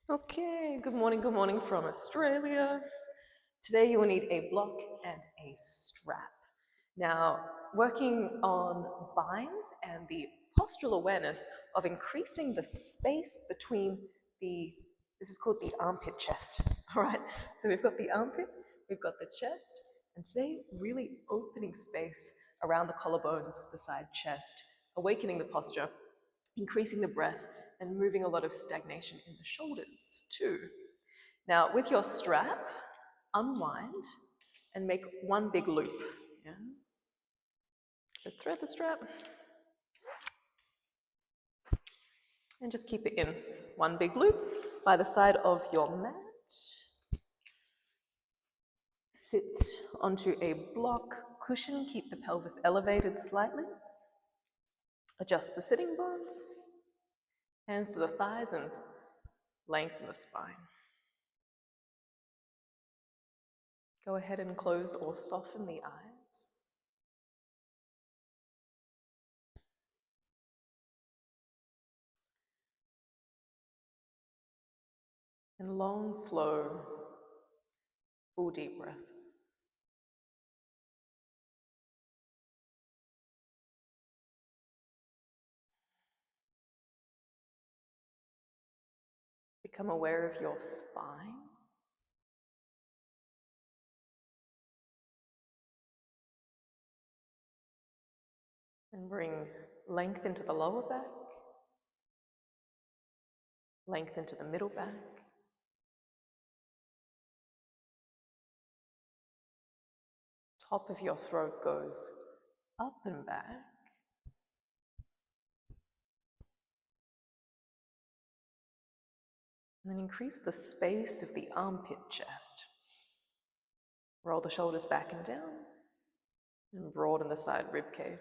Okay, good morning from Australia. Today you will need a block and a strap. Now, working on binds and the postural awareness of increasing the space between this is called the armpit chest, all right? So we've got the armpit, we've got the chest, and today really opening space around the collarbones, the side chest, awakening the posture, increasing the breath, and moving a lot of stagnation in the shoulders too. Now, with your strap, unwind and make one big loop. Yeah? So thread the strap and just keep it in one big loop by the side of your mat. Sit onto a block cushion, keep the pelvis elevated slightly. Adjust the sitting bones, hands to the thighs, and lengthen the spine. Go ahead and close or soften the eyes. And long, slow, full deep breaths. Become aware of your spine. And bring length into the lower back, length into the middle back, top of your throat goes up and back. And then increase the space of the armpit chest. Roll the shoulders back and down, and broaden the side rib cage.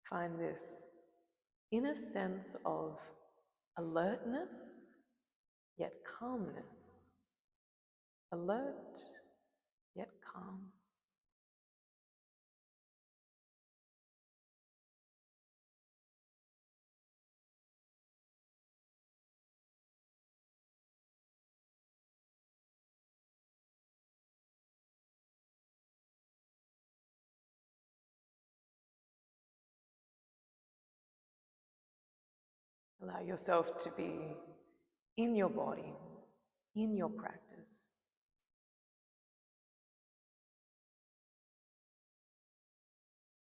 Find this inner sense of alertness, yet calmness. Alert, yet calm. Allow yourself to be in your body, in your practice.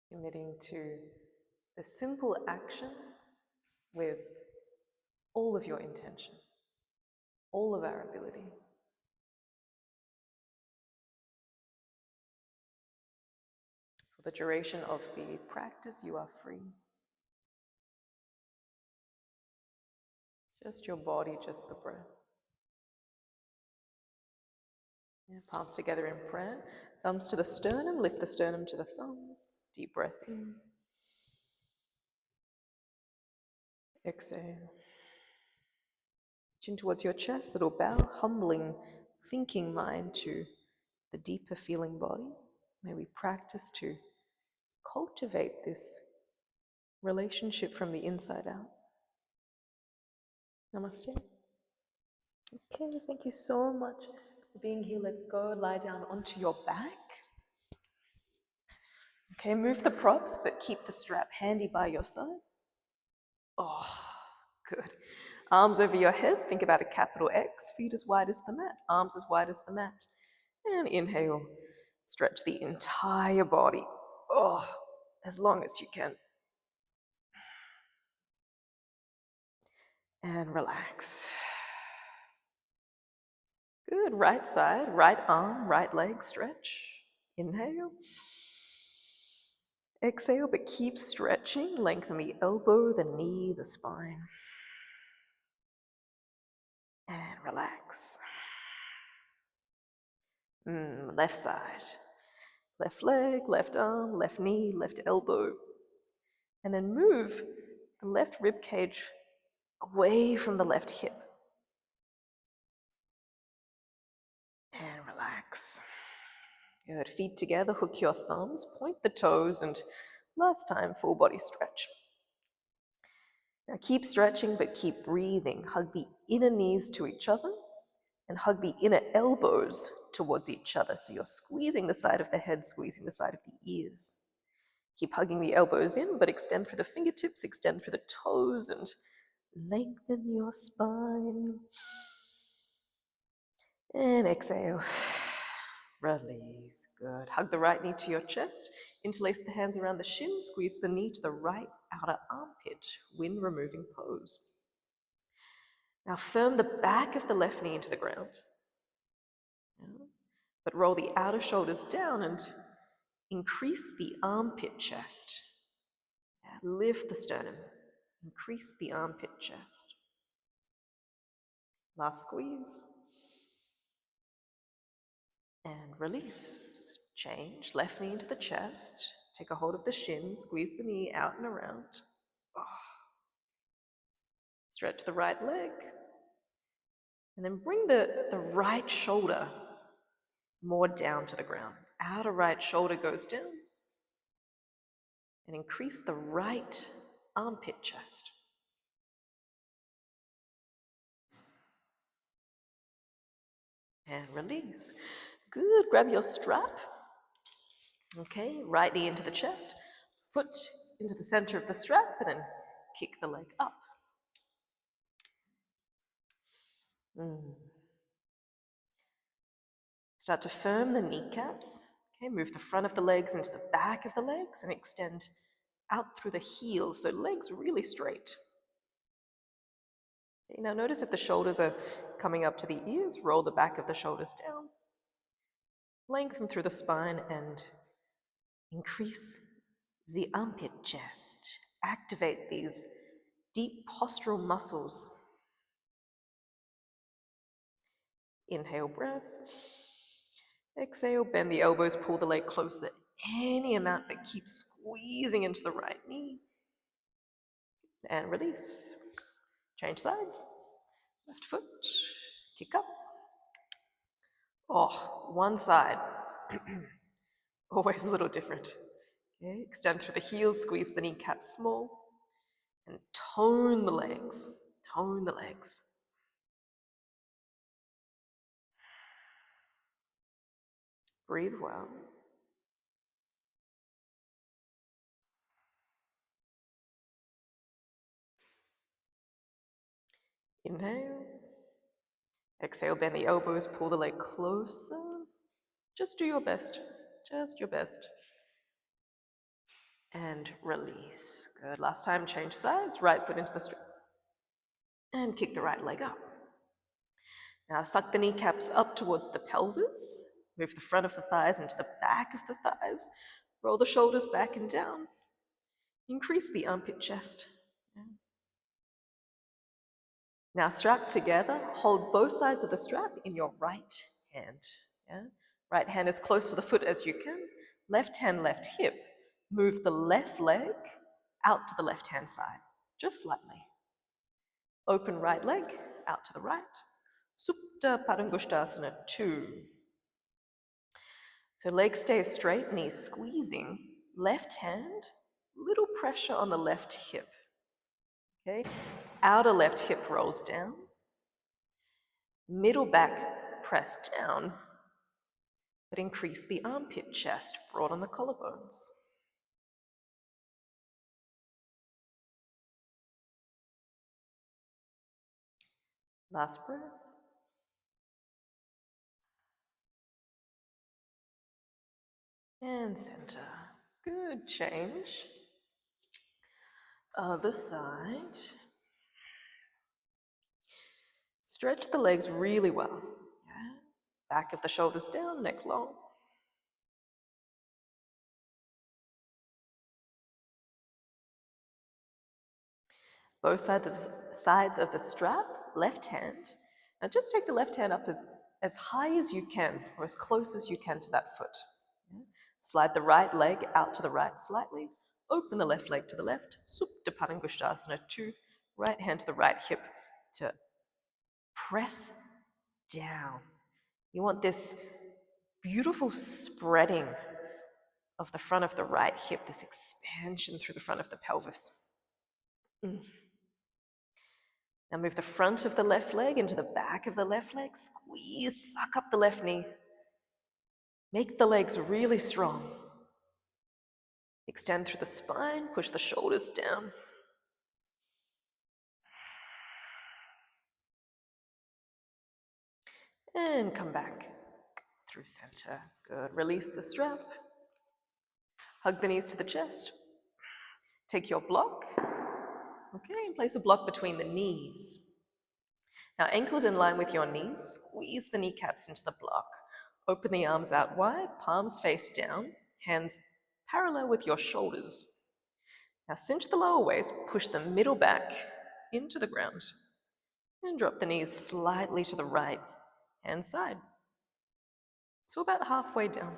Committing to the simple actions with all of your intention, all of our ability. For the duration of the practice, you are free. Just your body, just the breath. Yeah, palms together in prayer. Thumbs to the sternum, lift the sternum to the thumbs. Deep breath in. Exhale. Chin towards your chest, little bow, humbling, thinking mind to the deeper feeling body. May we practice to cultivate this relationship from the inside out. Namaste. Okay, thank you so much for being here. Let's go lie down onto your back. Okay, move the props, but keep the strap handy by your side. Oh, good. Arms over your head, think about a capital X, feet as wide as the mat, arms as wide as the mat. And inhale, stretch the entire body. Oh, as long as you can. And relax. Good, right side, right arm, right leg, stretch. Inhale. Exhale, but keep stretching. Lengthen the elbow, the knee, the spine. And relax. Left side. Left leg, left arm, left knee, left elbow. And then move the left rib cage away from the left hip. And relax. Good, feet together, hook your thumbs, point the toes, and last time, full body stretch. Now keep stretching, but keep breathing. Hug the inner knees to each other and hug the inner elbows towards each other. So you're squeezing the side of the head, squeezing the side of the ears. Keep hugging the elbows in, but extend through the fingertips, extend through the toes, and lengthen your spine. And exhale. Release. Good. Hug the right knee to your chest. Interlace the hands around the shin. Squeeze the knee to the right outer armpit. Wind removing pose. Now firm the back of the left knee into the ground. But roll the outer shoulders down and increase the armpit chest. Lift the sternum. Increase the armpit chest. Last squeeze. And release. Change. Left knee into the chest. Take a hold of the shin. Squeeze the knee out and around. Stretch the right leg. And then bring the right shoulder more down to the ground. Outer right shoulder goes down. And increase the right armpit chest. And release. Good. Grab your strap. Okay, right knee into the chest. Foot into the center of the strap and then kick the leg up. Start to firm the kneecaps. Okay, move the front of the legs into the back of the legs and extend out through the heels, so legs really straight. Okay, now notice if the shoulders are coming up to the ears, roll the back of the shoulders down. Lengthen through the spine and increase the armpit chest. Activate these deep postural muscles. Inhale, breath. Exhale, bend the elbows, pull the leg closer any amount, but keep squeezing into the right knee. And release. Change sides. Left foot, kick up. Oh, one side. Always a little different. Okay, extend through the heels, squeeze the kneecaps small, and tone the legs. Tone the legs. Breathe well. Inhale. Exhale, bend the elbows, pull the leg closer. Just do your best. Just your best. And release. Good. Last time, change sides. Right foot into the strap. And kick the right leg up. Now suck the kneecaps up towards the pelvis. Move the front of the thighs into the back of the thighs. Roll the shoulders back and down. Increase the armpit chest. Now strap together, hold both sides of the strap in your right hand. Yeah? Right hand as close to the foot as you can. Left hand, left hip. Move the left leg out to the left hand side, just slightly. Open right leg out to the right. Supta Padangusthasana 2. So leg stays straight, knees squeezing. Left hand, little pressure on the left hip. Okay, outer left hip rolls down. Middle back press down, but increase the armpit chest, broaden the collarbones. Last breath. And center. Good, change. Other side. Stretch the legs really well. Yeah. Back of the shoulders down, neck long. Both sides of the strap, left hand. Now just take the left hand up as high as you can, or as close as you can to that foot. Yeah. Slide the right leg out to the right slightly. Open the left leg to the left. Supta Padangusthasana 2. Right hand to the right hip to press down. You want this beautiful spreading of the front of the right hip, this expansion through the front of the pelvis. Now move the front of the left leg into the back of the left leg. Squeeze, suck up the left knee. Make the legs really strong. Extend through the spine, push the shoulders down. And come back through center. Good. Release the strap. Hug the knees to the chest. Take your block. Okay, and place a block between the knees. Now, ankles in line with your knees. Squeeze the kneecaps into the block. Open the arms out wide, palms face down, hands parallel with your shoulders. Now, cinch the lower waist, push the middle back into the ground, and drop the knees slightly to the right hand side. So about halfway down.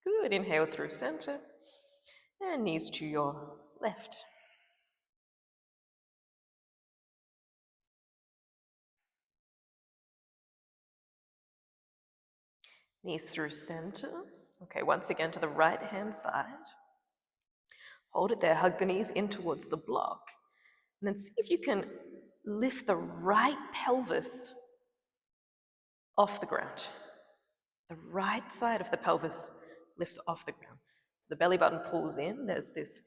Good. Inhale through center, and knees to your left. Knees through center. Okay, once again to the right hand side. Hold it there, hug the knees in towards the block. And then see if you can lift the right pelvis off the ground. The right side of the pelvis lifts off the ground. So the belly button pulls in, there's this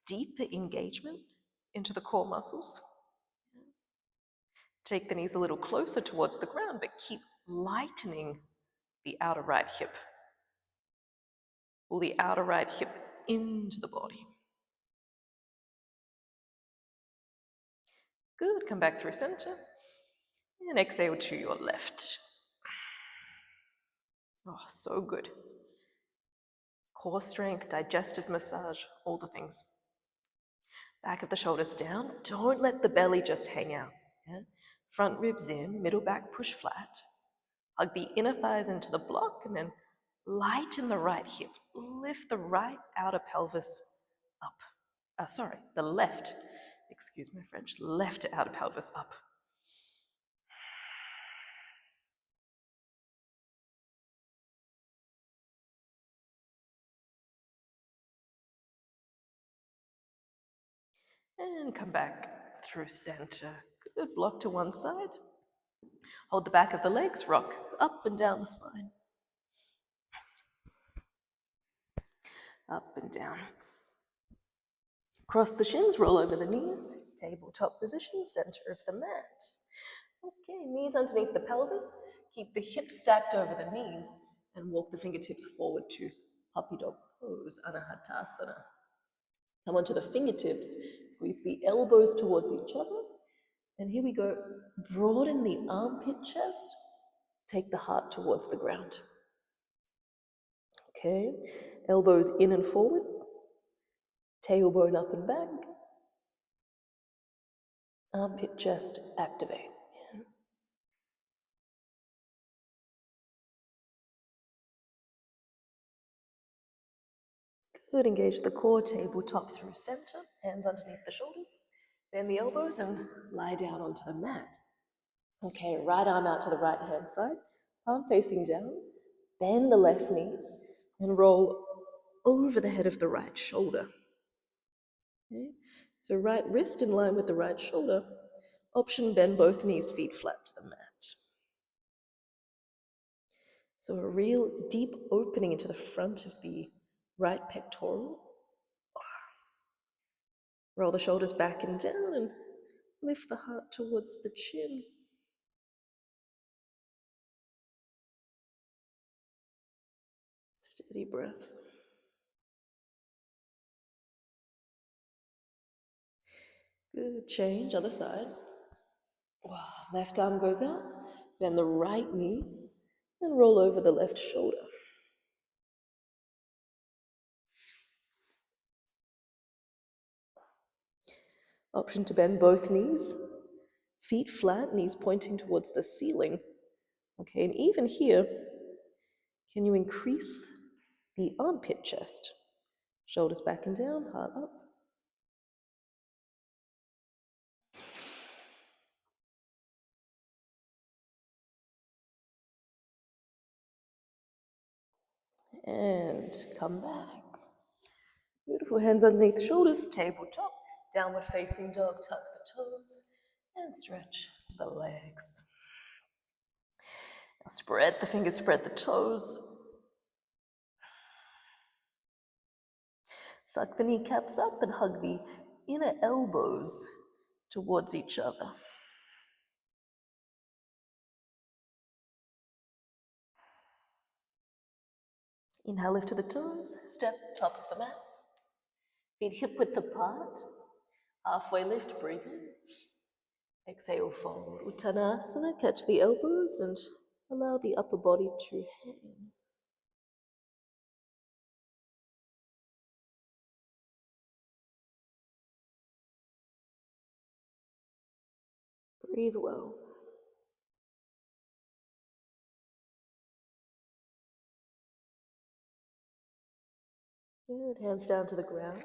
deeper engagement into the core muscles. Take the knees a little closer towards the ground, but keep lightening the outer right hip. Pull the outer right hip into the body. Good, come back through center. And exhale to your left. Oh, so good. Core strength, digestive massage, all the things. Back of the shoulders down. Don't let the belly just hang out. Yeah? Front ribs in, middle back push flat. Hug the inner thighs into the block and then lighten the right hip. Lift the right outer pelvis up. The left, excuse my French, left outer pelvis up. And come back through center. Good, block to one side. Hold the back of the legs, rock up and down the spine. Up and down. Cross the shins, roll over the knees. Tabletop position, center of the mat. Okay, knees underneath the pelvis. Keep the hips stacked over the knees and walk the fingertips forward to puppy dog pose, anahatasana. Come onto the fingertips, squeeze the elbows towards each other. And here we go. Broaden the armpit chest. Take the heart towards the ground. Okay, elbows in and forward. Tailbone up and back. Armpit chest activate. Good, engage the core, tabletop through center, hands underneath the shoulders. Bend the elbows and lie down onto the mat. Okay, right arm out to the right hand side, palm facing down. Bend the left knee and roll over the head of the right shoulder. Okay, so right wrist in line with the right shoulder. Option, bend both knees, feet flat to the mat. So a real deep opening into the front of the right pectoral. Roll the shoulders back and down and lift the heart towards the chin. Steady breaths. Good, change, other side. Left arm goes out, then the right knee, and roll over the left shoulder. Option to bend both knees, feet flat, knees pointing towards the ceiling. Okay, and even here, Can you increase the armpit chest? Shoulders back and down, heart up. And come back. Beautiful, hands underneath the shoulders, tabletop, downward facing dog, tuck the toes, and stretch the legs. Now spread the fingers, spread the toes. Suck the kneecaps up and hug the inner elbows towards each other. Inhale, lift to the toes, step top of the mat. Feet hip width apart, halfway lift, breathe in. Exhale, fold. Uttanasana, catch the elbows and allow the upper body to hang. Breathe well. Good, hands down to the ground.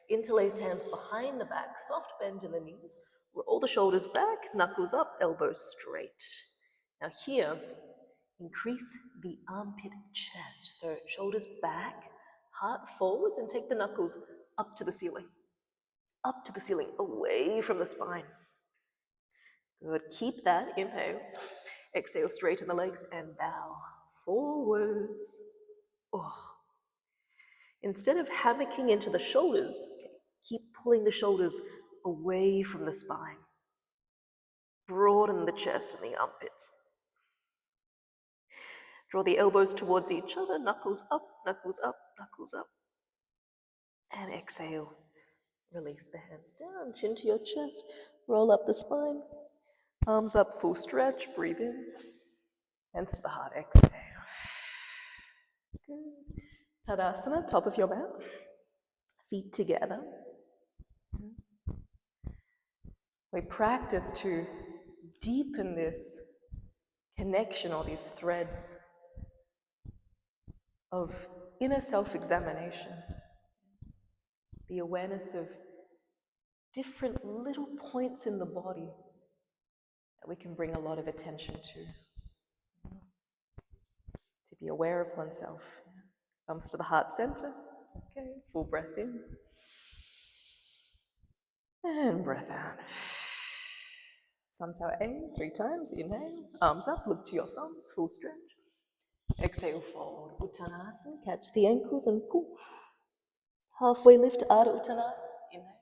Interlace hands behind the back, soft bend in the knees. Roll the shoulders back, knuckles up, elbows straight. Now here, increase the armpit chest. So shoulders back, heart forwards, and take the knuckles up to the ceiling. Up to the ceiling, away from the spine. Good, keep that, inhale. Exhale, straighten the legs and bow forwards. Oh. Instead of hammocking into the shoulders, keep pulling the shoulders away from the spine. Broaden the chest and the armpits. Draw the elbows towards each other, knuckles up, knuckles up, knuckles up. And exhale. Release the hands down, chin to your chest. Roll up the spine. Arms up, full stretch. Breathe in. Hands to the heart. Exhale. Good. Tadasana, top of your mat. Feet together. We practice to deepen this connection or these threads of inner self-examination, the awareness of different little points in the body that we can bring a lot of attention to be aware of oneself. Thumbs to the heart center. Okay, full breath in. And breath out. Sunflower A, 3 times. Inhale, arms up, look to your thumbs, full stretch. Exhale, fold. Uttanasana, catch the ankles and pull. Halfway lift, Ardha Uttanasana. Inhale.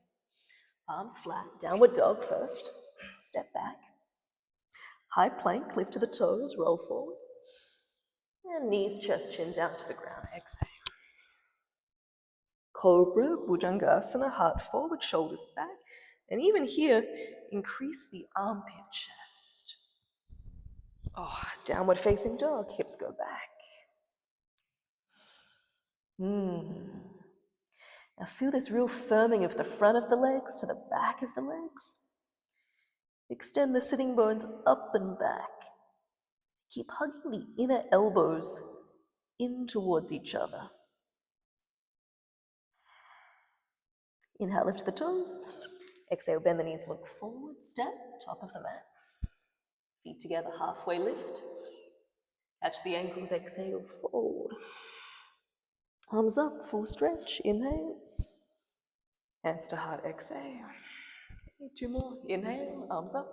Arms flat, downward dog first. Step back. High plank, lift to the toes, roll forward. And knees, chest, chin down to the ground. Exhale. Cobra, Bhujangasana, heart forward, shoulders back. And even here, increase the armpit chest. Oh, downward facing dog, hips go back. Now feel this real firming of the front of the legs to the back of the legs. Extend the sitting bones up and back. Keep hugging the inner elbows in towards each other. Inhale, lift the toes. Exhale, bend the knees, look forward, step, top of the mat. Feet together, halfway lift. Catch the ankles, exhale, forward. Arms up, full stretch, inhale. Hands to heart, exhale. 2 more, inhale, arms up.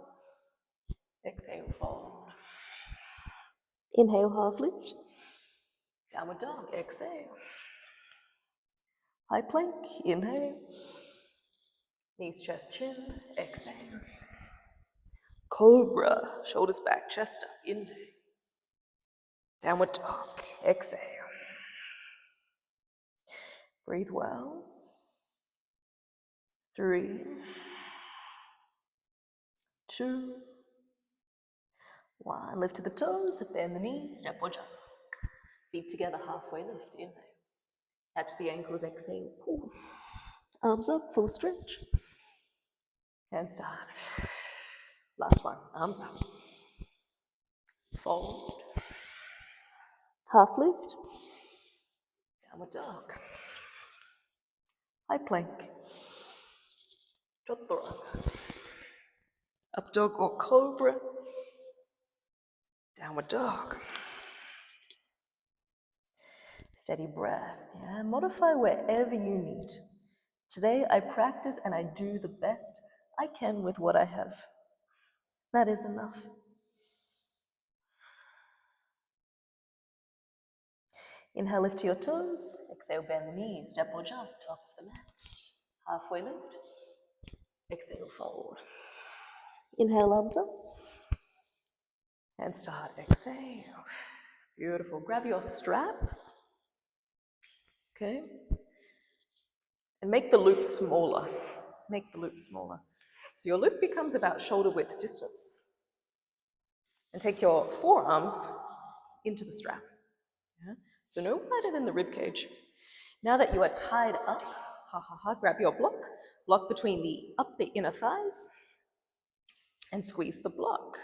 Exhale, fold. Inhale, half lift. Downward dog, exhale. High plank, inhale. Knees, chest, chin, exhale. Cobra, shoulders back, chest up, inhale. Downward dog, exhale. Breathe well. 3, 2, 1. Lift to the toes, bend the knees, step or jump. Feet together, halfway lift, inhale. Catch the ankles, exhale, pull. Arms up, full stretch. Hands to heart. Last one, arms up. Fold. half lift, downward dog, high plank, chaturanga, up dog or cobra, downward dog. Steady breath, yeah, modify wherever you need. Today I practice and I do the best I can with what I have. That is enough. Inhale, lift to your toes. Exhale, bend the knees, step or jump, top of the mat. Halfway lift. Exhale, fold. Inhale, arms up. And start, exhale. Beautiful. Grab your strap. Okay. And make the loop smaller. Make the loop smaller. So your loop becomes about shoulder width distance. And take your forearms into the strap. Yeah? So no wider than the rib cage. Now that you are tied up, grab your block between the inner thighs, and squeeze the block.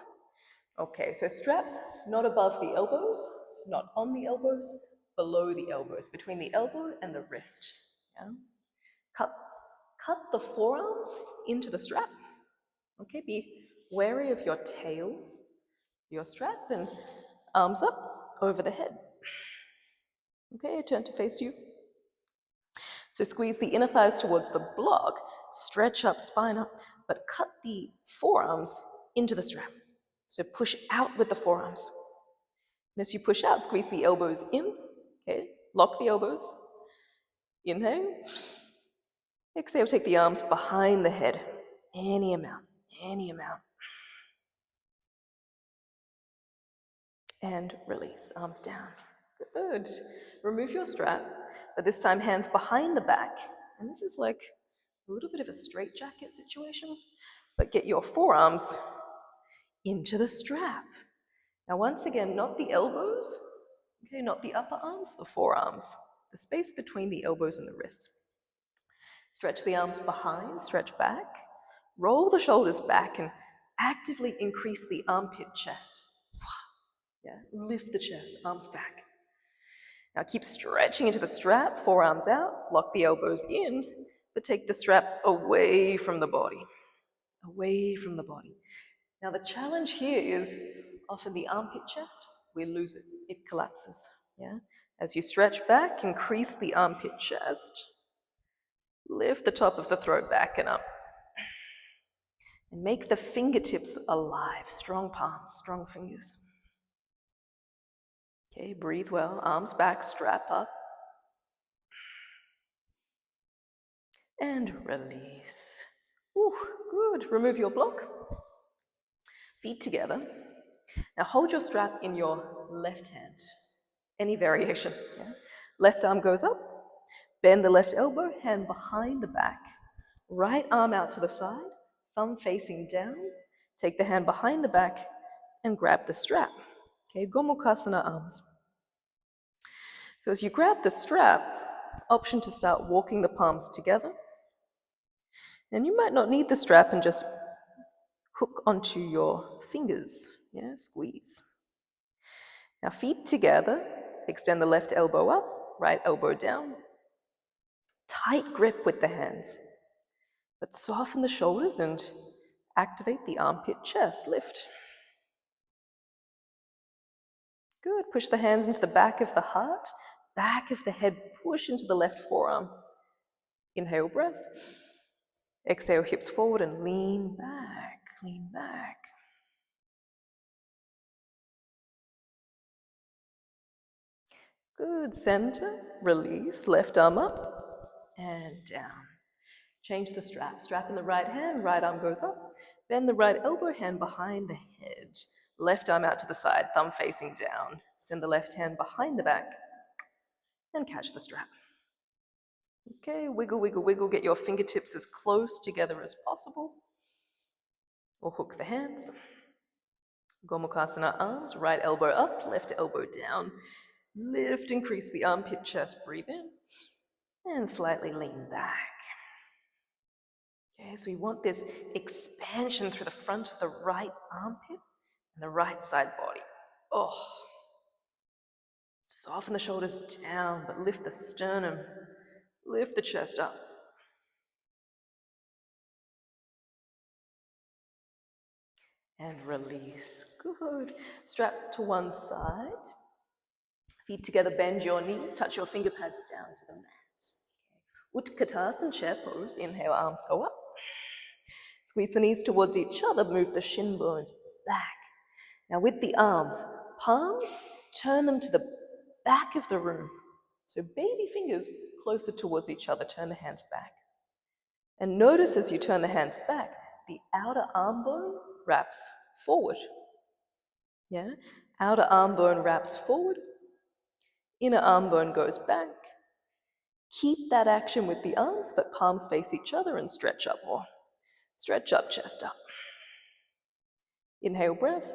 Okay, so strap not above the elbows, not on the elbows, below the elbows, between the elbow and the wrist. Yeah? Cut the forearms into the strap. Okay, be wary of your tail, your strap, and arms up over the head. Okay, turn to face you. So squeeze the inner thighs towards the block, stretch up, spine up, but cut the forearms into the strap. So push out with the forearms. And as you push out, squeeze the elbows in, okay? Lock the elbows. Inhale. Exhale, take the arms behind the head. Any amount, any amount. And release, arms down. Good. Remove your strap, but this time hands behind the back. And this is like a little bit of a straitjacket situation, but get your forearms into the strap. Now, once again, not the elbows, okay, not the upper arms, the forearms, the space between the elbows and the wrists. Stretch the arms behind, stretch back, roll the shoulders back, and actively increase the armpit chest. Yeah, lift the chest, arms back. Now keep stretching into the strap, forearms out, lock the elbows in, but take the strap away from the body. Away from the body. Now the challenge here is often the armpit chest, we lose it, it collapses. Yeah? As you stretch back, increase the armpit chest, lift the top of the throat back and up. And make the fingertips alive, strong palms, strong fingers. Okay, breathe well, arms back, strap up. And release. Ooh, good. Remove your block. Feet together. Now hold your strap in your left hand. Any variation. Yeah? Left arm goes up. Bend the left elbow, hand behind the back. Right arm out to the side, thumb facing down. Take the hand behind the back and grab the strap. Okay, Gomukhasana arms. So as you grab the strap, option to start walking the palms together. And you might not need the strap and just hook onto your fingers. Yeah, squeeze. Now feet together, extend the left elbow up, right elbow down. Tight grip with the hands, but soften the shoulders and activate the armpit chest, lift. Good, push the hands into the back of the heart, back of the head, push into the left forearm. Inhale, breath. Exhale, hips forward and lean back, lean back. Good, center, release, left arm up and down. Change the strap. Strap in the right hand, right arm goes up. Bend the right elbow, hand behind the head. Left arm out to the side, thumb facing down. Send the left hand behind the back and catch the strap. Okay, wiggle, wiggle, wiggle. Get your fingertips as close together as possible. Or hook the hands. Gomukhasana arms, right elbow up, left elbow down. Lift, increase the armpit chest, breathe in. And slightly lean back. Okay, so we want this expansion through the front of the right armpit and the right side body. Oh, Soften the shoulders down, but lift the sternum. Lift the chest up. And release. Good. Strap to one side. Feet together, bend your knees, touch your finger pads down to the mat. Utkatasana, chair pose. Inhale, arms go up. Squeeze the knees towards each other, move the shin bones back. Now with the arms, palms, turn them to the back of the room. So baby fingers closer towards each other, turn the hands back. And notice as you turn the hands back, the outer arm bone wraps forward. Yeah? Outer arm bone wraps forward, inner arm bone goes back. Keep that action with the arms, but palms face each other and stretch up more. Stretch up, chest up. Inhale, breath.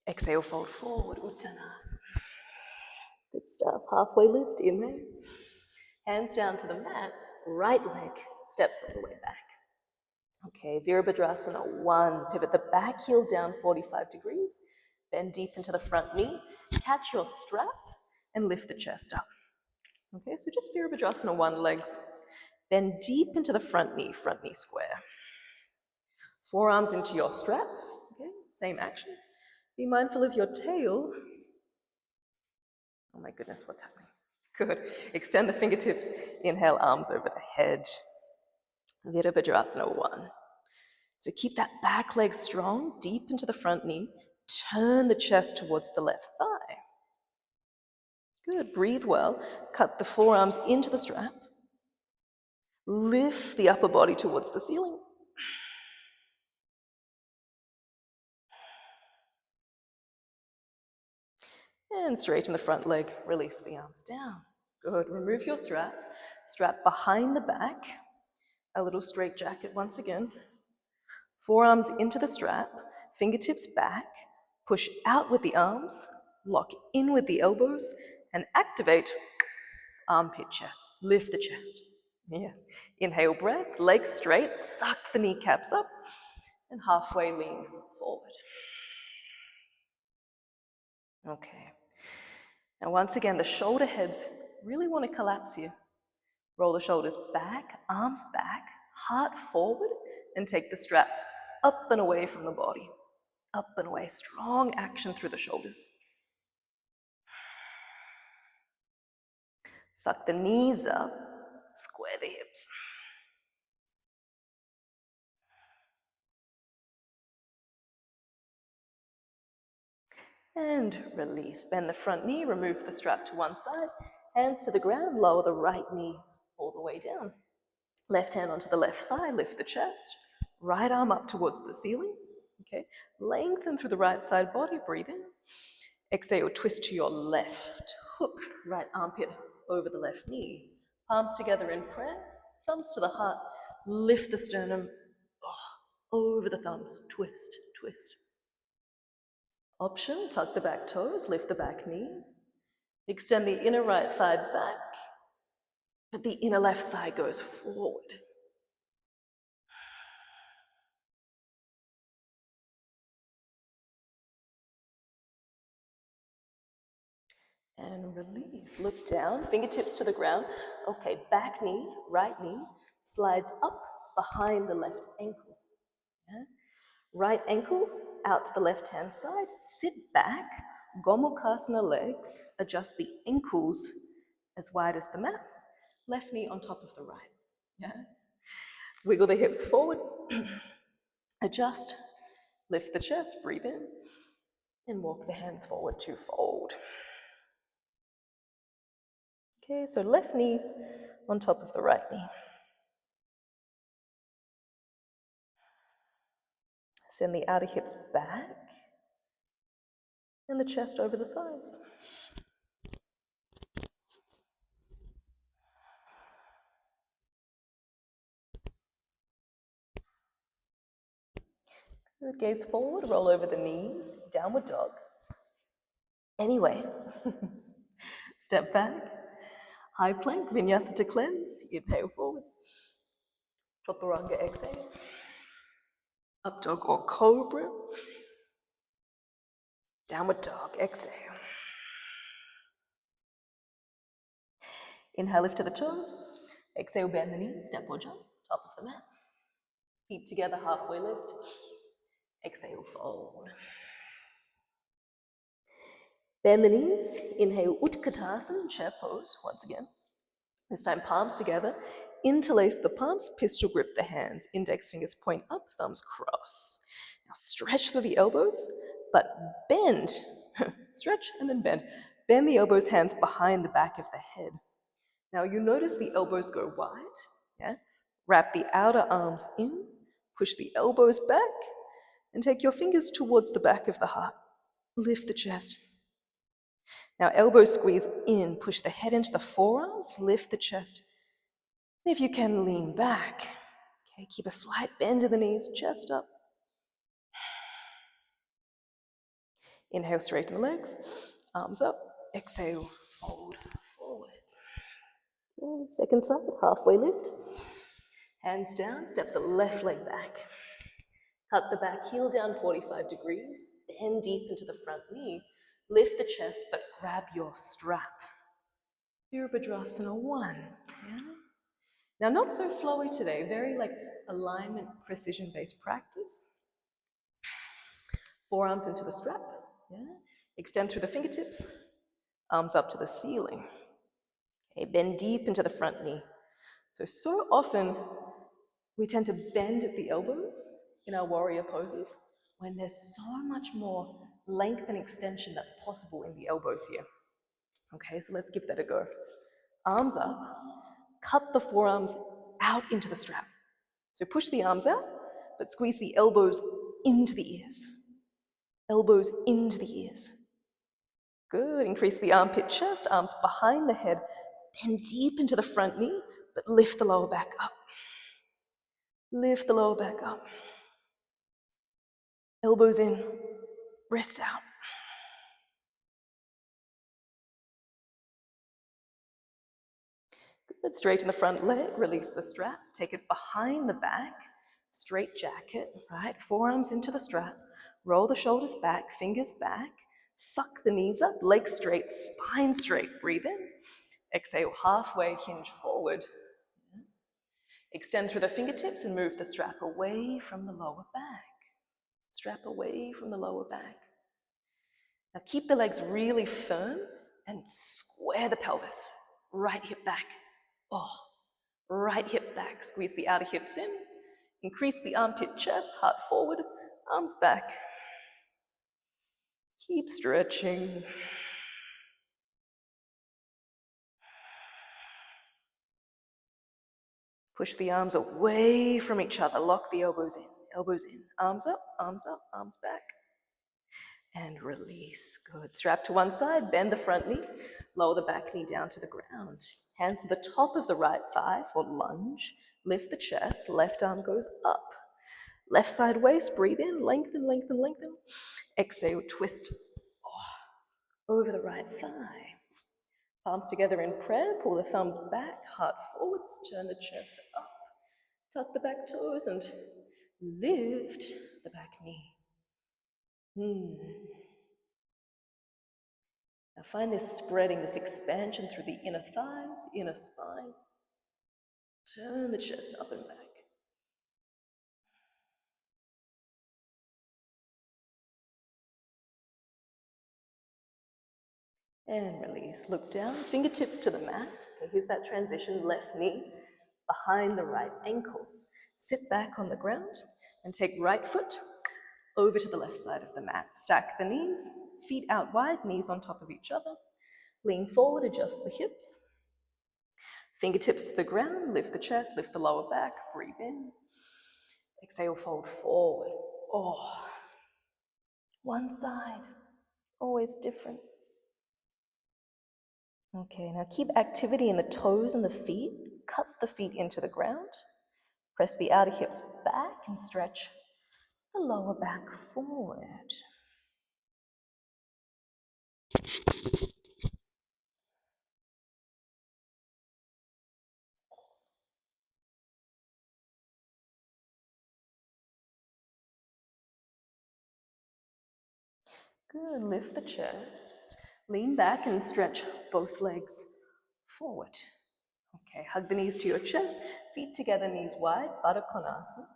Exhale, fold forward, Uttanasana. Good stuff. Halfway lift, inhale. Hands down to the mat, right leg steps all the way back. Okay, Virabhadrasana 1. Pivot the back heel down 45 degrees. Bend deep into the front knee. Catch your strap and lift the chest up. Okay, so just Virabhadrasana 1, legs. Bend deep into the front knee square. Forearms into your strap. Okay, same action. Be mindful of your tail. Oh my goodness, what's happening? Good. Extend the fingertips. Inhale, arms over the head. Virabhadrasana 1. So keep that back leg strong, deep into the front knee. Turn the chest towards the left thigh. Good. Breathe well. Cut the forearms into the strap. Lift the upper body towards the ceiling. And straighten the front leg. Release the arms down. Good. Remove your strap. Strap behind the back. A little straight jacket once again. Forearms into the strap. Fingertips back. Push out with the arms. Lock in with the elbows. And activate armpit chest. Lift the chest. Yes. Inhale, breath. Legs straight. Suck the kneecaps up. And halfway lean forward. Okay. Now once again, the shoulder heads really want to collapse here. Roll the shoulders back, arms back, heart forward, and take the strap up and away from the body. Up and away. Strong action through the shoulders. Suck the knees up, square the hips. And release. Bend the front knee, remove the strap to one side, hands to the ground, lower the right knee all the way down. Left hand onto the left thigh, lift the chest. Right arm up towards the ceiling. Okay. Lengthen through the right side body, breathe in. Exhale, twist to your left. Hook right armpit over the left knee. Palms together in prayer, thumbs to the heart. Lift the sternum over the thumbs. Twist, twist. Option, tuck the back toes, lift the back knee. Extend the inner right thigh back, but the inner left thigh goes forward. And release. Look down, fingertips to the ground. Okay, back knee, right knee, slides up behind the left ankle. Yeah? Right ankle out to the left-hand side. Sit back, Gomukhasana legs. Adjust the ankles as wide as the mat. Left knee on top of the right. Yeah? Wiggle the hips forward. Adjust. Lift the chest, breathe in. And walk the hands forward to fold. Okay, so left knee on top of the right knee. Send the outer hips back and the chest over the thighs. Good, gaze forward, roll over the knees, downward dog. Anyway, step back, high plank, vinyasa to cleanse, inhale forwards. Chaturanga, exhale. Up dog or cobra. Downward dog, exhale. Inhale, lift to the toes. Exhale, bend the knees, step or jump, top of the mat. Feet together, halfway lift. Exhale, fold. Bend the knees. Inhale, Utkatasana, chair pose, once again. This time, palms together. Interlace the palms, pistol grip the hands. Index fingers point up, thumbs cross. Now stretch through the elbows, but bend. Stretch and then bend. Bend the elbows, hands behind the back of the head. Now you notice the elbows go wide. Yeah? Wrap the outer arms in, push the elbows back, and take your fingers towards the back of the heart. Lift the chest. Now elbows squeeze in, push the head into the forearms, lift the chest. If you can, lean back. Okay, keep a slight bend in the knees, chest up. Inhale, straighten the legs, arms up. Exhale, fold forwards. Okay, second side, halfway lift. Hands down, step the left leg back. Cut the back heel down 45 degrees, bend deep into the front knee. Lift the chest, but grab your strap. Virabhadrasana 1. Yeah? Now, not so flowy today, very like alignment, precision-based practice. Forearms into the strap. Yeah? Extend through the fingertips, arms up to the ceiling. Okay, bend deep into the front knee. So often we tend to bend at the elbows in our warrior poses when there's so much more length and extension that's possible in the elbows here. Okay, so let's give that a go. Arms up, cut the forearms out into the strap. So push the arms out, but squeeze the elbows into the ears. Elbows into the ears. Good, increase the armpit chest, arms behind the head, bend deep into the front knee, but lift the lower back up. Lift the lower back up. Elbows in, wrists out. Good, straighten the front leg, release the strap, take it behind the back, straight jacket, right? Forearms into the strap, roll the shoulders back, fingers back, suck the knees up, legs straight, spine straight, breathe in. Exhale, halfway hinge forward. Extend through the fingertips and move the strap away from the lower back. Strap away from the lower back. Now keep the legs really firm and square the pelvis. Right hip back. Oh, right hip back. Squeeze the outer hips in. Increase the armpit chest, heart forward, arms back. Keep stretching. Push the arms away from each other. Lock the elbows in. Elbows in. Arms up, arms back. And release. Good. Strap to one side, bend the front knee, lower the back knee down to the ground. Hands to the top of the right thigh for lunge. Lift the chest, left arm goes up. Left side waist, breathe in, lengthen, lengthen, lengthen. Exhale, twist over the right thigh. Palms together in prayer, pull the thumbs back, heart forwards, turn the chest up. Tuck the back toes and lift the back knee. Now find this spreading, this expansion through the inner thighs, inner spine. Turn the chest up and back. And release. Look down, fingertips to the mat. Okay, here's that transition, left knee behind the right ankle. Sit back on the ground and take right foot over to the left side of the mat. Stack the knees, feet out wide, knees on top of each other. Lean forward, adjust the hips. Fingertips to the ground, lift the chest, lift the lower back, breathe in. Exhale, fold forward. Oh, one side, always different. Okay, now keep activity in the toes and the feet. Cut the feet into the ground. Press the outer hips back and stretch the lower back forward. Good, lift the chest. Lean back and stretch both legs forward. Okay, hug the knees to your chest, feet together, knees wide, Baddha Konasana.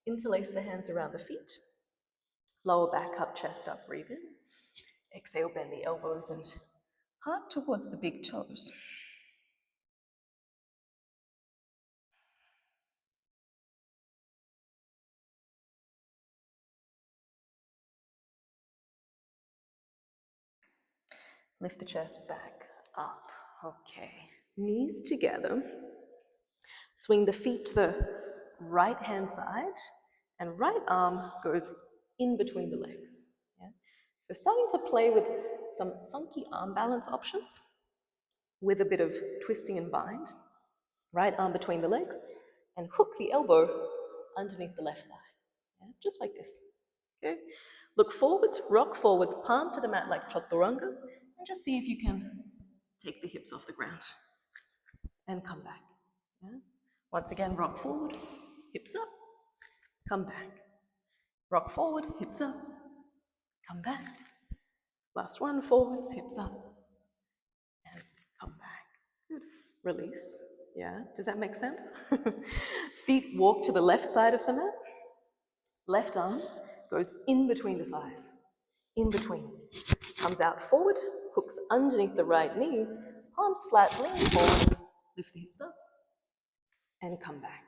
Interlace the hands around the feet. Lower back up, chest up, breathe in. Exhale, bend the elbows and heart towards the big toes. Lift the chest back up. Okay, knees together. Swing the feet to the right hand side and right arm goes in between the legs. Yeah? So starting to play with some funky arm balance options with a bit of twisting and bind. Right arm between the legs and hook the elbow underneath the left thigh. Yeah? Just like this. Okay? Look forwards, rock forwards, palm to the mat like chaturanga, and just see if you can take the hips off the ground and come back. Yeah? Once again, rock forward, hips up, come back. Rock forward, hips up, come back. Last one, forwards, hips up, and come back. Good. Release. Yeah, does that make sense? Feet walk to the left side of the mat. Left arm goes in between the thighs. In between. Comes out forward, hooks underneath the right knee, palms flat, lean forward, lift the hips up, and come back.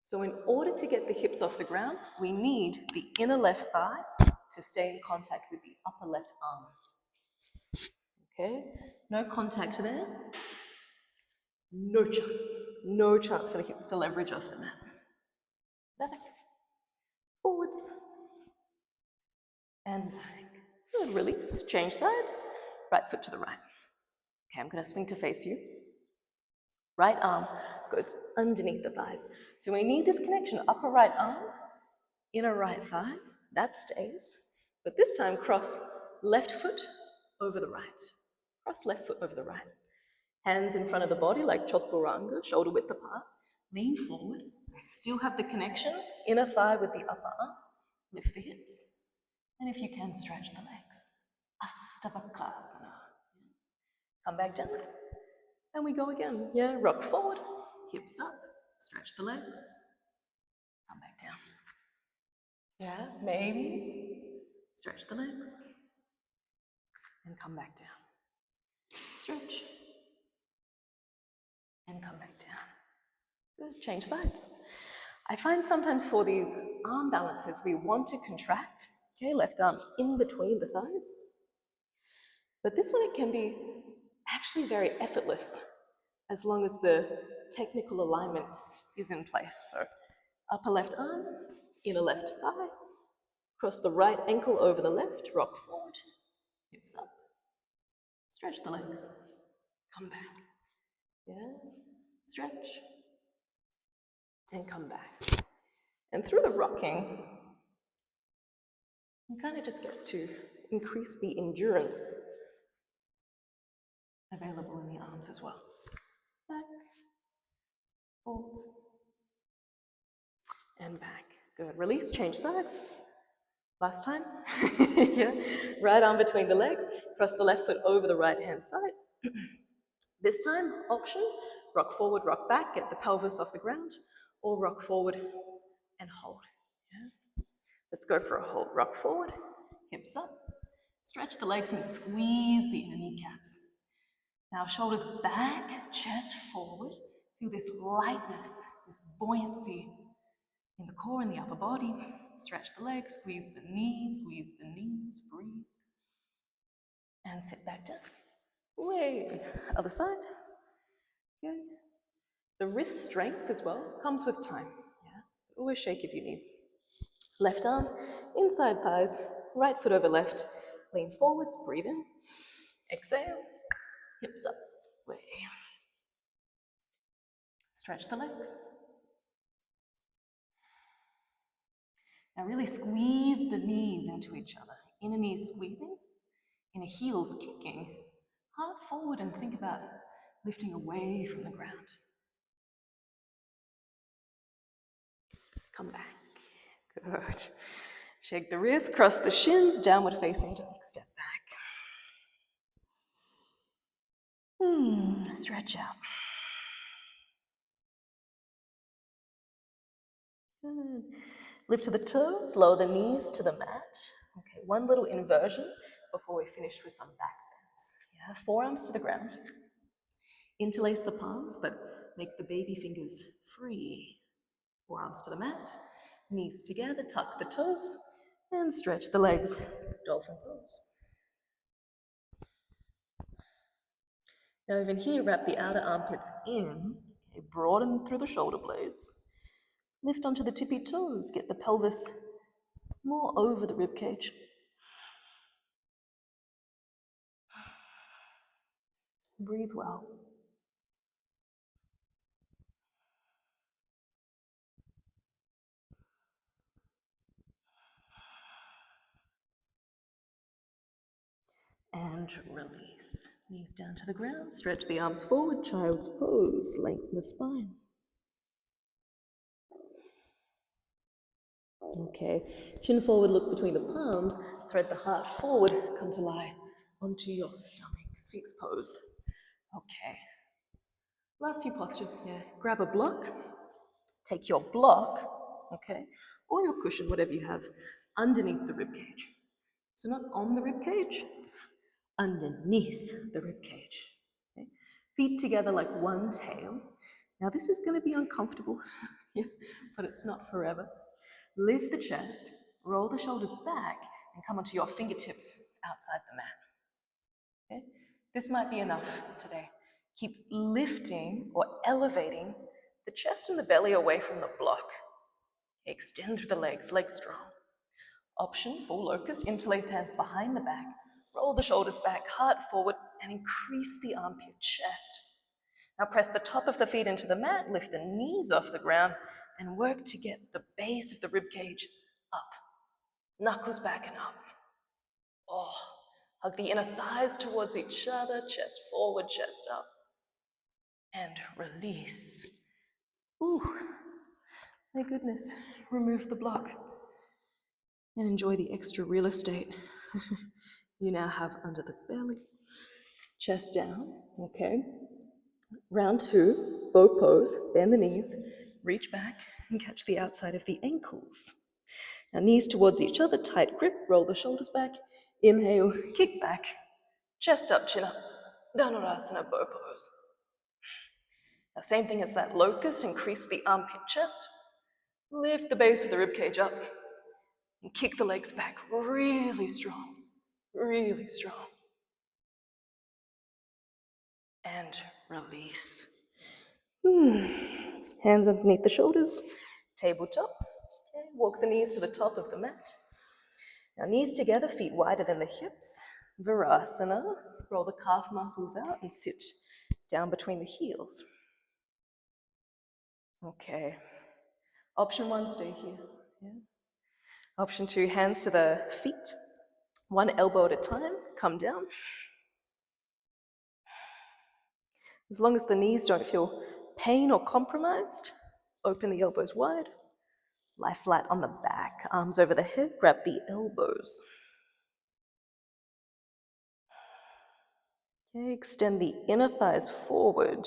So in order to get the hips off the ground, we need the inner left thigh to stay in contact with the upper left arm. Okay? No contact there. No chance for the hips to leverage off the mat. Back, forwards, and back. Good, release, change sides. Right foot to the right. Okay, I'm gonna swing to face you. Right arm goes underneath the thighs. So we need this connection, upper right arm, inner right thigh, that stays. But this time, cross left foot over the right. Cross left foot over the right. Hands in front of the body like chaturanga, shoulder width apart. Lean forward. Still have the connection, inner thigh with the upper arm. Lift the hips. And if you can, stretch the legs. Astabhakasana. Come back down. And we go again. Yeah, rock forward, hips up, stretch the legs. Come back down. Yeah, maybe stretch the legs. And come back down. Stretch. And come back down. Good, change sides. I find sometimes for these arm balances, we want to contract, okay, left arm in between the thighs. But this one, it can be actually very effortless as long as the technical alignment is in place. So upper left arm, inner left thigh, cross the right ankle over the left, rock forward, hips up, stretch the legs, come back. Yeah, stretch, and come back. And through the rocking, you kind of just get to increase the endurance available in the arms as well. Back, forwards, and back. Good. Release, change sides. Last time. Yeah. Right arm between the legs, cross the left foot over the right hand side. This time, option, rock forward, rock back, get the pelvis off the ground, or rock forward and hold. Yeah. Let's go for a hold. Rock forward, hips up, stretch the legs and squeeze the inner kneecaps. Now shoulders back, chest forward. Feel this lightness, this buoyancy in the core and the upper body. Stretch the legs, squeeze the knees, breathe. And sit back down. Way. Other side. Okay. The wrist strength as well comes with time. Yeah. Always shake if you need. Left arm, inside thighs, right foot over left. Lean forwards, breathe in. Exhale, hips up. Way. Stretch the legs. Now really squeeze the knees into each other. Inner knees squeezing, inner heels kicking. Heart forward and think about lifting away from the ground. Come back. Good. Shake the wrists, cross the shins, downward facing dog. Step back. Stretch out. Good. Lift to the toes, lower the knees to the mat. Okay, one little inversion before we finish with some back bends. Yeah, forearms to the ground. Interlace the palms, but make the baby fingers free. Forearms to the mat, knees together, tuck the toes, and stretch the legs. Dolphin pose. Now even here, wrap the outer armpits in, okay, broaden through the shoulder blades. Lift onto the tippy toes, get the pelvis more over the rib cage. Breathe well. And release. Knees down to the ground, stretch the arms forward, child's pose, lengthen the spine. Okay, chin forward, look between the palms, thread the heart forward, come to lie onto your stomach, Sphinx pose. Okay, last few postures here. Grab a block, take your block, okay, or your cushion, whatever you have, underneath the rib cage. So not on the rib cage, underneath the rib cage. Okay? Feet together like one tail. Now this is going to be uncomfortable, yeah, but it's not forever. Lift the chest, roll the shoulders back, and come onto your fingertips outside the mat. Okay? This might be enough today. Keep lifting or elevating the chest and the belly away from the block. Extend through the legs strong. Option, full locust, interlace hands behind the back, roll the shoulders back, heart forward, and increase the armpit chest. Now press the top of the feet into the mat, lift the knees off the ground, and work to get the base of the rib cage up. Knuckles back and up. Oh, hug the inner thighs towards each other, chest forward, chest up. And release. Ooh, my goodness, remove the block. And enjoy the extra real estate you now have under the belly. Chest down, okay. Round two, boat pose, bend the knees, reach back and catch the outside of the ankles. Now knees towards each other, tight grip, roll the shoulders back, inhale, kick back, chest up, chin up, Dhanurasana, bow pose. Now same thing as that locust, increase the armpit chest, lift the base of the ribcage up, and kick the legs back really strong, really strong. And release. Hands underneath the shoulders, tabletop. Okay, walk the knees to the top of the mat. Now knees together, feet wider than the hips. Virasana, roll the calf muscles out and sit down between the heels. Okay. Option one, stay here. Yeah. Option two, hands to the feet. One elbow at a time, come down. As long as the knees don't feel pain or compromised, open the elbows wide. Lie flat on the back, arms over the head, grab the elbows. Okay, extend the inner thighs forward.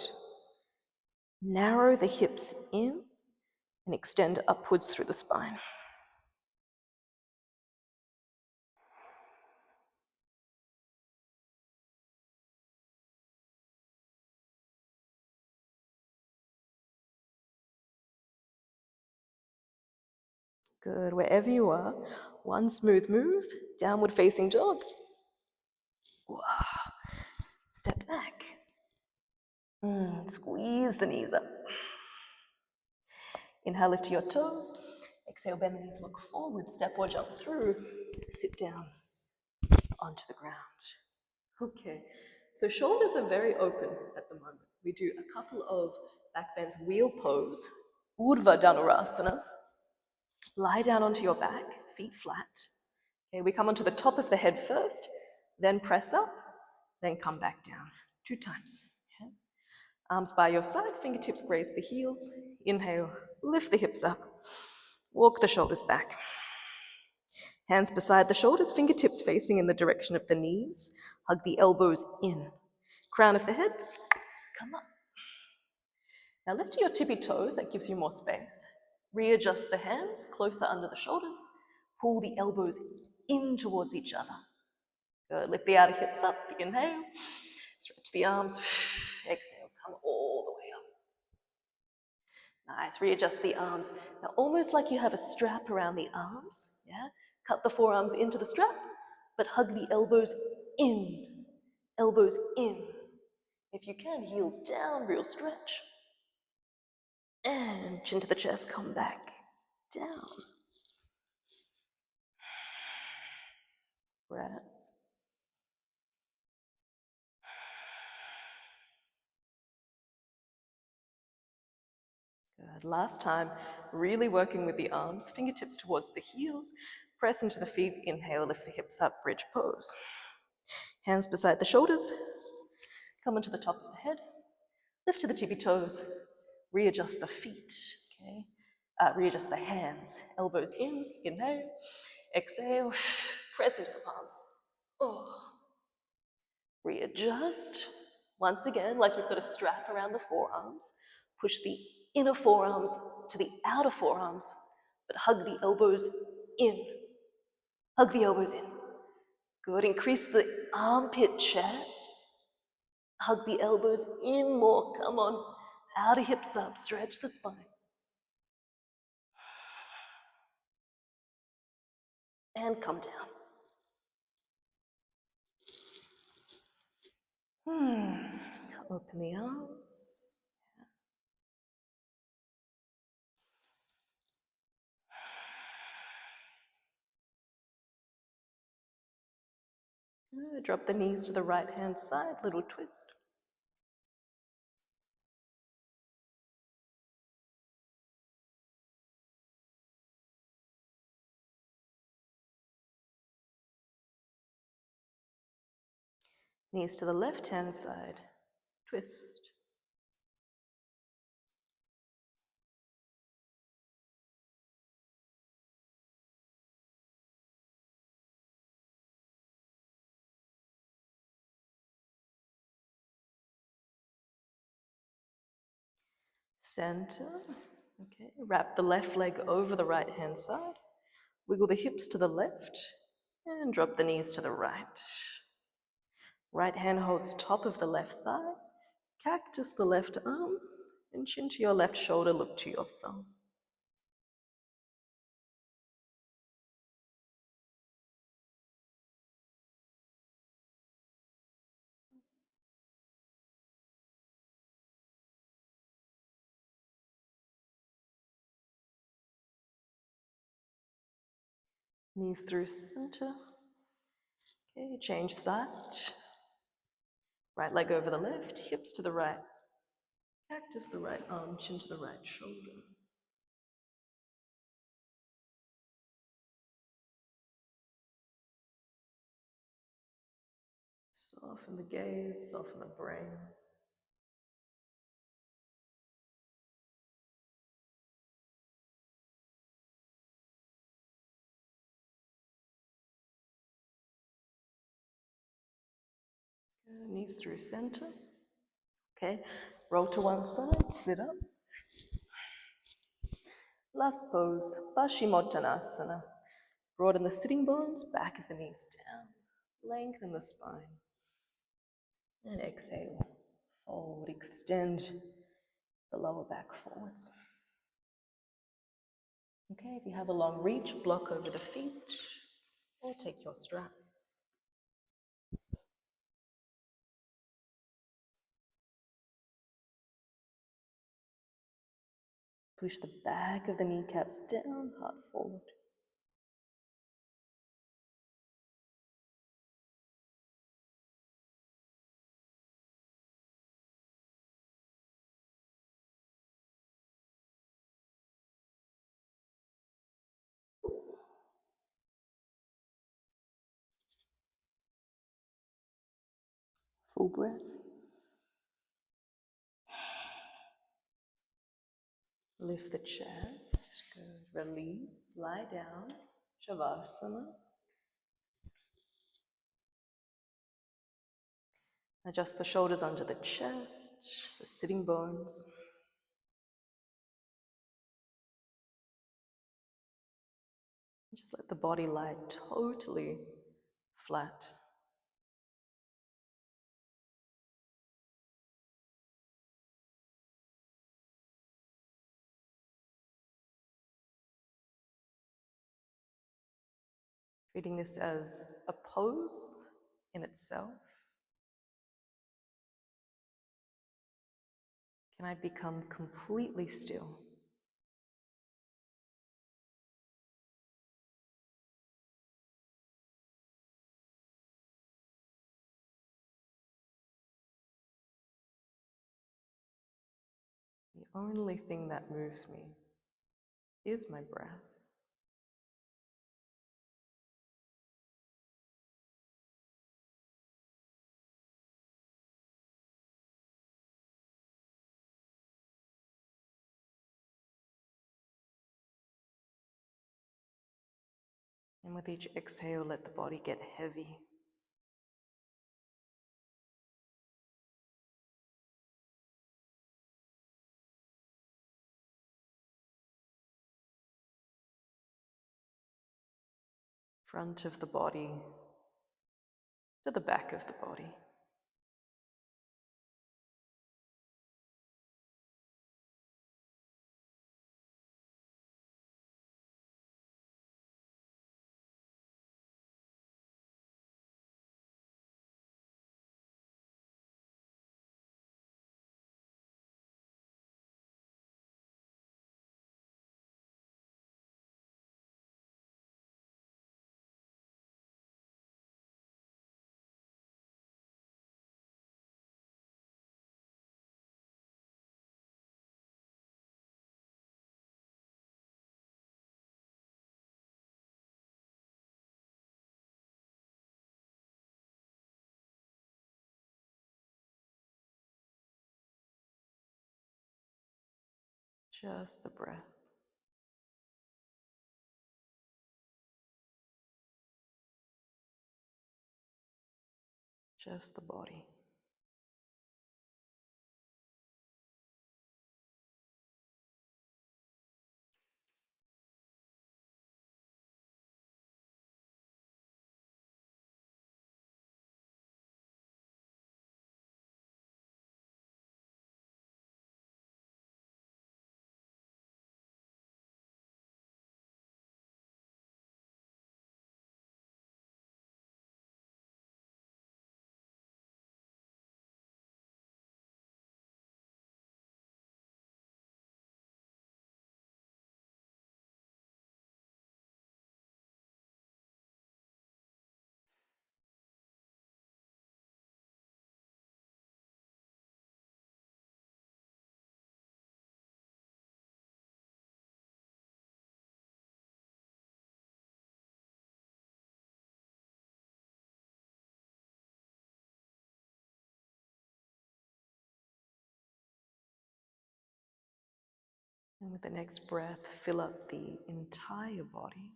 Narrow the hips in and extend upwards through the spine. Good, wherever you are, one smooth move, downward facing dog. Wow. Step back. Squeeze the knees up. Inhale, lift to your toes. Exhale, bend the knees, look forward, step or jump through, sit down onto the ground. Okay, so shoulders are very open at the moment. We do a couple of back bends, wheel pose, Urdhva Dhanurasana. Lie down onto your back, feet flat. Okay, we come onto the top of the head first, then press up, then come back down. 2 times. Okay. Arms by your side, fingertips graze the heels. Inhale, lift the hips up. Walk the shoulders back. Hands beside the shoulders, fingertips facing in the direction of the knees. Hug the elbows in. Crown of the head, come up. Now lift to your tippy toes, that gives you more space. Readjust the hands closer under the shoulders. Pull the elbows in towards each other. Good. Lift the outer hips up. Inhale. Stretch the arms. Exhale. Come all the way up. Nice. Readjust the arms. Now, almost like you have a strap around the arms. Yeah. Cut the forearms into the strap, but hug the elbows in. Elbows in. If you can, heels down, real stretch. And chin to the chest, come back down. Breath. Good. Last time, really working with the arms, fingertips towards the heels, press into the feet, inhale, lift the hips up, bridge pose. Hands beside the shoulders, come onto the top of the head, lift to the tippy toes, readjust the feet, okay? Readjust the hands, elbows in, inhale, exhale, press into the palms. Oh. Readjust. Once again, like you've got a strap around the forearms. Push the inner forearms to the outer forearms, but hug the elbows in. Hug the elbows in. Good. Increase the armpit chest. Hug the elbows in more. Come on. Outer hips up. Stretch the spine. And come down. Open the arms. Drop the knees to the right hand side, little twist. Knees to the left hand side, twist. Center. Okay, wrap the left leg over the right hand side. Wiggle the hips to the left and drop the knees to the right. Right hand holds top of the left thigh. Cactus the left arm and chin to your left shoulder, look to your thumb. Knees through center. Okay, change side. Right leg over the left, hips to the right. Cactus the right arm, chin to the right shoulder. Soften the gaze, soften the brain. Knees through center. Okay, roll to one side, sit up. Last pose, Paschimottanasana. Broaden the sitting bones, back of the knees down. Lengthen the spine. And exhale. Fold, extend the lower back forwards. Okay, if you have a long reach, block over the feet or take your strap. Push the back of the kneecaps down, heart forward. Full breath. Lift the chest. Good. Release. Lie down. Shavasana. Adjust the shoulders under the chest, the sitting bones. Just let the body lie totally flat. Treating this as a pose in itself. Can I become completely still? The only thing that moves me is my breath. And with each exhale, let the body get heavy. Front of the body to the back of the body. Just the breath. Just the body. And with the next breath, fill up the entire body.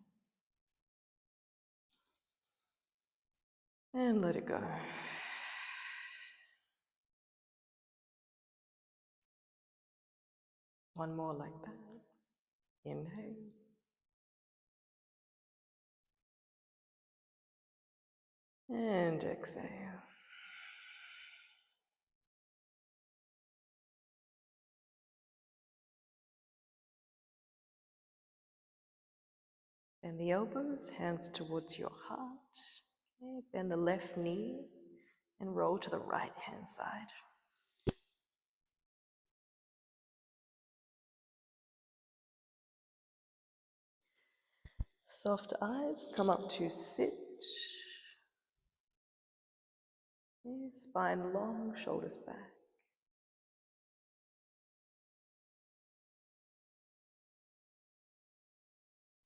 And let it go. One more like that. Inhale. And exhale. Bend the elbows, hands towards your heart. Okay. Bend the left knee and roll to the right hand side. Soft eyes, come up to sit. Okay. Spine long, shoulders back.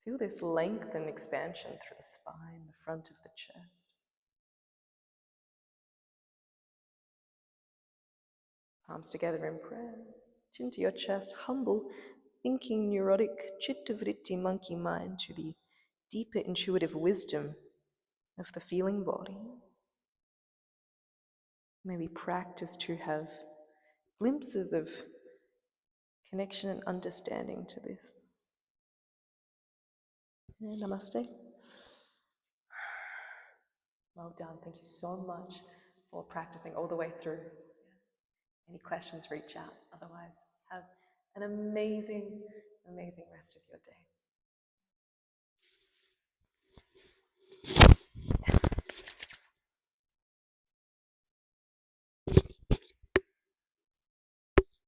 Feel this length and expansion through the spine, the front of the chest. Palms together in prayer. Chin to your chest, humble, thinking, neurotic, chitta-vritti monkey mind to the deeper intuitive wisdom of the feeling body. Maybe practice to have glimpses of connection and understanding to this. Namaste. Well done. Thank you so much for practicing all the way through. Any questions, reach out. Otherwise, have an amazing, amazing rest of your day.